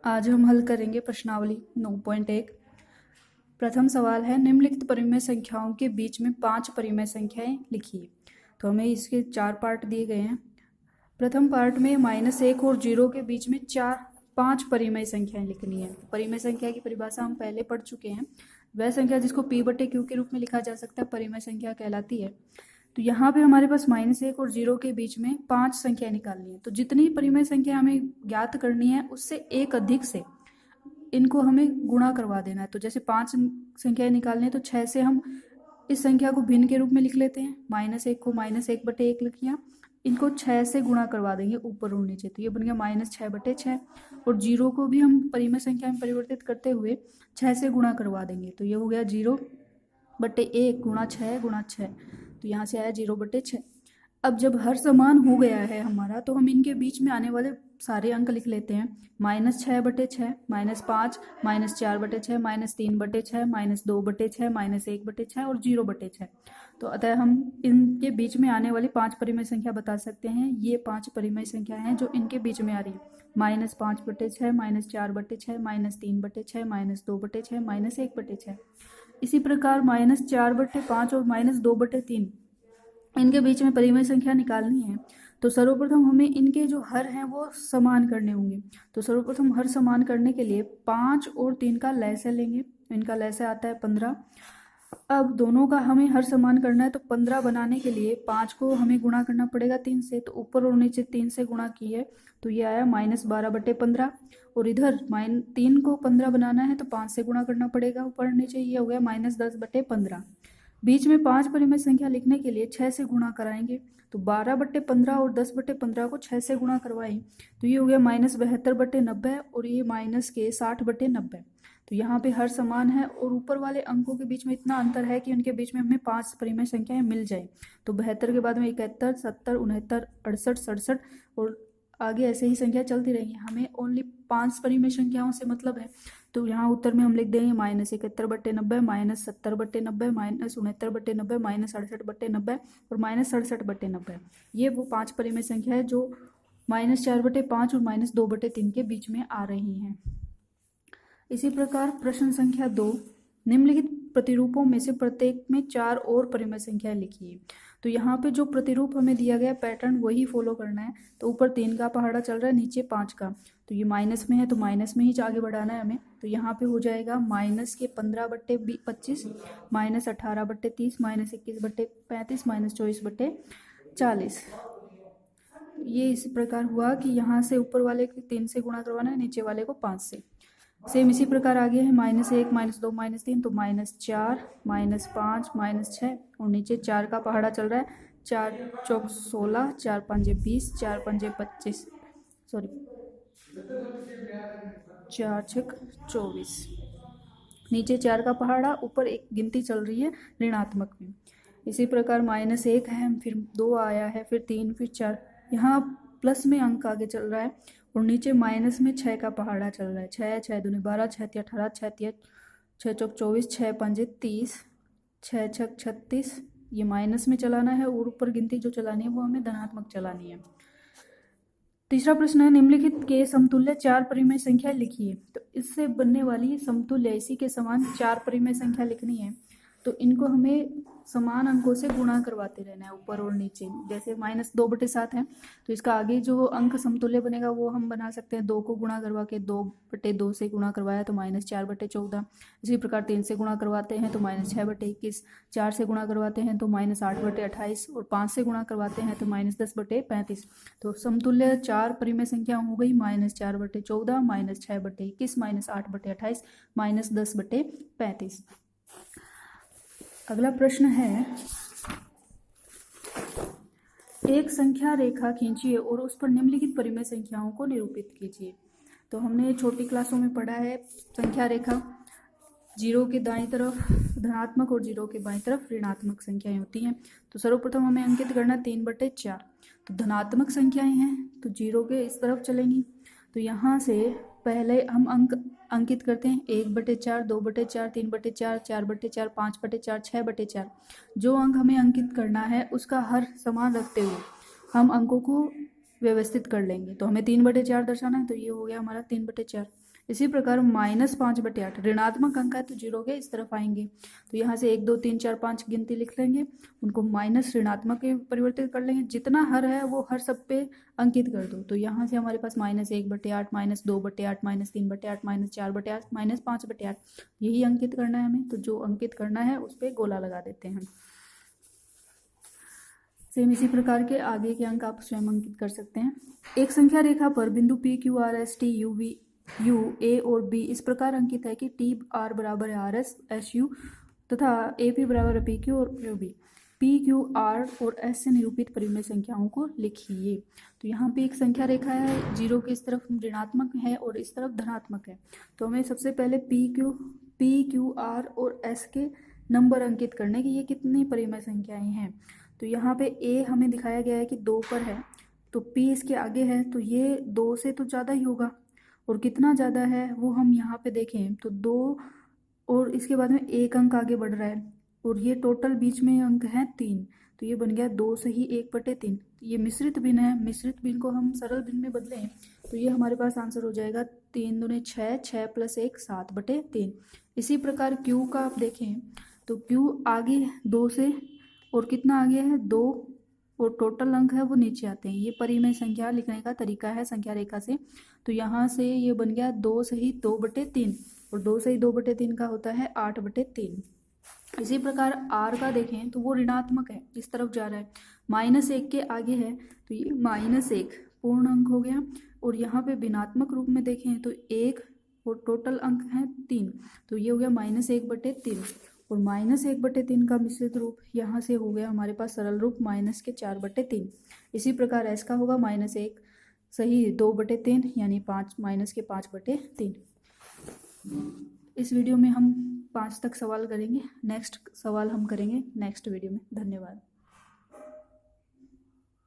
आज हम हल करेंगे प्रश्नावली 9.1। प्रथम सवाल है, निम्नलिखित परिमेय संख्याओं के बीच में 5 परिमेय संख्याएं लिखिए। तो हमें इसके 4 पार्ट दिए गए हैं। प्रथम पार्ट में -1 और 0 के बीच में 5 परिमेय संख्याएं लिखनी है। परिमेय संख्या की परिभाषा हम पहले पढ़ चुके हैं। वह संख्या जिसको p/q के रूप में लिखा जा सकता है परिमेय संख्या कहलाती है। तो यहाँ पे हमारे पास -1 और 0 के बीच में 5 संख्या निकालनी है। तो जितनी परिमेय संख्या हमें ज्ञात करनी है उससे एक अधिक से इनको हमें गुणा करवा देना है। तो जैसे 5 संख्याएं निकालनी है तो 6 से हम इस संख्या को भिन्न के रूप में लिख लेते हैं। -1 को -1/1 लिख लिया, इनको 6 से गुणा करवा देंगे ऊपर और नीचे, तो ये बन गया -6/6। और 0 को भी हम परिमेय संख्या में परिवर्तित करते हुए 6 से गुणा करवा देंगे, तो ये हो गया 0/1 गुणा 6 गुणा 6, तो यहाँ से आया 0/6। अब जब हर समान हो गया है हमारा तो हम इनके बीच में आने वाले सारे अंक लिख लेते हैं। -6/6, -5, -4/6, -3/6, -2/6, -1/6 और 0/6। तो अतः हम इनके बीच में आने वाली 5 परिमेय संख्या बता सकते हैं। ये 5 परिमेय संख्या हैं जो इनके बीच में आ रही है। -5/6, -4/6, -3/6, -2/6, -1/6। इसी प्रकार -4/5 और -2/3 इनके बीच में परिमेय संख्या निकालनी है। तो सर्वप्रथम हमें इनके जो हर हैं वो समान करने होंगे। तो सर्वप्रथम हर समान करने के लिए 5 और 3 का लसाअ लेंगे। इनका लसाअ आता है 15। अब दोनों का हमें हर समान करना है, तो 15 बनाने के लिए 5 को हमें गुणा करना पड़ेगा 3 से। तो ऊपर और नीचे 3 से गुणा किए तो ये आया -12/15। और इधर 3 को 15 बनाना है तो 5 से गुणा करना पड़ेगा ऊपर नीचे, ये हो गया -10/15। बीच में 5 परिमेय संख्या लिखने के लिए 6 से गुणा कराएंगे। तो 12/15 और 10/15 को 6 से गुणा करवाएं तो ये हो गया -72/90 और ये -60/90। तो यहाँ पे हर समान है और ऊपर वाले अंकों के बीच में इतना अंतर है कि उनके बीच में हमें 5 परिमेय संख्याएं मिल जाए। तो 72 के बाद में 71, 70, 69, 68, 67 और आगे ऐसे ही संख्या चलती रहेंगी। हमें ओनली 5 परिमेय संख्याओं से मतलब है। तो यहाँ उत्तर में हम लिख देंगे -71/90, -70/90, -69/90, -68/90 और -67/90। ये वो 5 परिमेय संख्या है जो -4/5 और -2/3 के बीच में आ रही हैं। इसी प्रकार प्रश्न संख्या 2, निम्नलिखित प्रतिरूपों में से प्रत्येक में 4 और परिमेय संख्या लिखिए। तो यहाँ पे जो प्रतिरूप हमें दिया गया पैटर्न वही फॉलो करना है। तो ऊपर 3 का पहाड़ा चल रहा है, नीचे 5 का, तो ये माइनस में है तो माइनस में ही आगे बढ़ाना है हमें। तो यहाँ पे हो जाएगा -15/25, -18/30, -21/35, -24/40। ये इस प्रकार हुआ कि यहाँ से ऊपर वाले को 3 से गुणा करवाना है, नीचे वाले को 5 से। सेम इसी प्रकार आगे है -1, -2, -3, तो -4, -5, -6 और नीचे 4 का पहाड़ा चल रहा है। 4 चौक 16, 4 पंजे 20, 4 पंजे 25, सॉरी 4 छक 24। नीचे 4 का पहाड़ा, ऊपर एक गिनती चल रही है ऋणात्मक में। इसी प्रकार -1 है, फिर 2 आया है, फिर 3, फिर 4। यहाँ प्लस में अंक आगे चल रहा है और नीचे माइनस में 6 का पहाड़ा चल रहा है। 6, 6 दूनी 12, 6 तिया 18, 6 तिया 6 चौक 24, 6 पंजे 30, 6 छक 36। ये माइनस में चलाना है और ऊपर गिनती जो चलानी है वो हमें धनात्मक चलानी है। तीसरा प्रश्न है, निम्नलिखित के समतुल्य 4 परिमेय संख्या लिखिए। तो इससे बनने वाली समतुल्य इसी के समान 4 परिमेय संख्या लिखनी है। तो इनको हमें समान अंकों से गुणा करवाते रहना है ऊपर और नीचे। जैसे -2/7 है तो इसका आगे जो अंक समतुल्य बनेगा वो हम बना सकते हैं। 2 को गुणा करवा के 2/2 से गुणा करवाया तो -4/14। इसी प्रकार 3 से गुणा करवाते हैं तो -6/21, 4 से गुणा करवाते हैं तो -8/28 और 5 से गुणा करवाते हैं तो -10/35। तो समतुल्य 4 परिमेय संख्या हो गई -4/14, -6/21, -8/28, -10/35। अगला प्रश्न है, एक संख्या रेखा खींचिए और उस पर निम्नलिखित परिमेय संख्याओं को निरूपित कीजिए। तो हमने छोटी क्लासों में पढ़ा है संख्या रेखा 0 के दाईं तरफ धनात्मक और 0 के बाईं तरफ ऋणात्मक संख्याएं होती हैं। तो सर्वप्रथम हमें अंकित करना 3/4। तो धनात्मक संख्याएं हैं तो 0 के इस तरफ चलेंगी। तो यहाँ से पहले हम अंक अंकित करते हैं 1/4, 2/4, 3/4, 4/4, 5/4, 6/4। जो अंक हमें अंकित करना है उसका हर समान रखते हुए हम अंकों को व्यवस्थित कर लेंगे। तो हमें 3/4 दर्शाना है तो ये हो गया हमारा 3/4। इसी प्रकार -5/8 ऋणात्मक अंक है तो जीरो के इस तरफ आएंगे, तो यहाँ से 1 2 3 4 5 गिनती लिख लेंगे, उनको माइनस ऋणात्मक में परिवर्तित कर लेंगे, जितना हर है वो हर सब पे अंकित कर दो। तो यहाँ से हमारे पास -1/8 -2/8 -3/8 -4/8 -5/8 यही अंकित करना है हमें। तो जो अंकित करना है उस पर गोला लगा देते हैं। सेम इसी प्रकार के आगे के अंक आप स्वयं अंकित कर सकते हैं। एक संख्या रेखा पर बिंदु P Q R S T U V U A और B इस प्रकार अंकित है कि T R बराबर है R S S U तथा A P बराबर है P Q और Q B। P Q R और S से निरूपित परिमेय संख्याओं को लिखिए। तो यहाँ पे एक संख्या रेखा है, जीरो के इस तरफ ऋणात्मक है और इस तरफ धनात्मक है। तो हमें सबसे पहले P Q R और S के नंबर अंकित करने की ये कितनी परिमेय संख्याएं हैं। तो यहाँ पे A हमें दिखाया गया है कि 2 पर है, तो P इसके आगे है, तो ये 2 से तो ज़्यादा ही होगा, और कितना ज़्यादा है वो हम यहाँ पे देखें तो 2 और इसके बाद में 1 अंक आगे बढ़ रहा है, और ये टोटल बीच में अंक हैं 3, तो ये बन गया 2 से ही 1/3। ये मिश्रित भिन्न है, मिश्रित भिन्न को हम सरल भिन्न में बदलें तो ये हमारे पास आंसर हो जाएगा 3 दूने 6, 6 + 1 7/3। इसी प्रकार Q का आप देखें तो Q आगे 2 से और कितना आगे है 2, और टोटल अंक है वो नीचे आते हैं। ये परिमेय संख्या लिखने का तरीका है संख्या रेखा से। तो यहाँ से ये बन गया 2 से ही 2/3, और 2 से ही 2/3 का होता है 8/3। इसी प्रकार R का देखें तो वो ऋणात्मक है, इस तरफ जा रहा है, -1 के आगे है, तो ये -1 पूर्ण अंक हो गया। और यहाँ पे भिन्नात्मक रूप में देखें तो 1 और टोटल अंक हैं 3, तो ये हो गया -1/3, और -1/3 का मिश्रित रूप यहाँ से हो गया हमारे पास सरल रूप -4/3। इसी प्रकार S का होगा -1 सही 2/3 यानी 5 इस वीडियो में हम 5 तक सवाल करेंगे। नेक्स्ट सवाल हम करेंगे नेक्स्ट वीडियो में। धन्यवाद।